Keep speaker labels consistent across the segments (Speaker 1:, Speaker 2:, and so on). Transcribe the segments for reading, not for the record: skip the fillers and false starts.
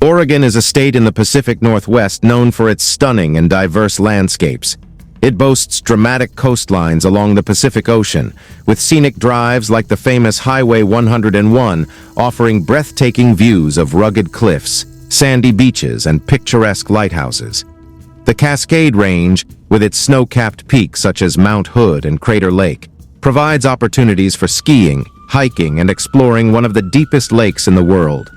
Speaker 1: Oregon is a state in the Pacific Northwest known for its stunning and diverse landscapes. It boasts dramatic coastlines along the Pacific Ocean, with scenic drives like the famous Highway 101 offering breathtaking views of rugged cliffs, sandy beaches, and picturesque lighthouses. The Cascade Range, with its snow-capped peaks such as Mount Hood and Crater Lake, provides opportunities for skiing, hiking, and exploring one of the deepest lakes in the world.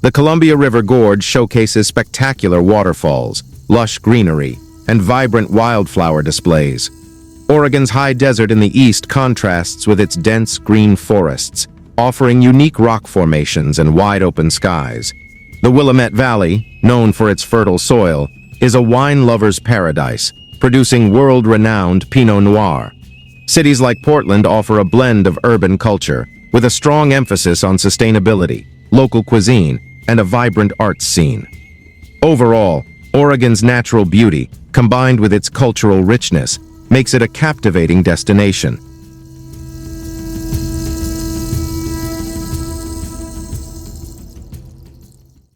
Speaker 1: The Columbia River Gorge showcases spectacular waterfalls, lush greenery, and vibrant wildflower displays. Oregon's high desert in the east contrasts with its dense green forests, offering unique rock formations and wide-open skies. The Willamette Valley, known for its fertile soil, is a wine lover's paradise, producing world-renowned Pinot Noir. Cities like Portland offer a blend of urban culture, with a strong emphasis on sustainability, local cuisine, and a vibrant arts scene. Overall, Oregon's natural beauty, combined with its cultural richness, makes it a captivating destination,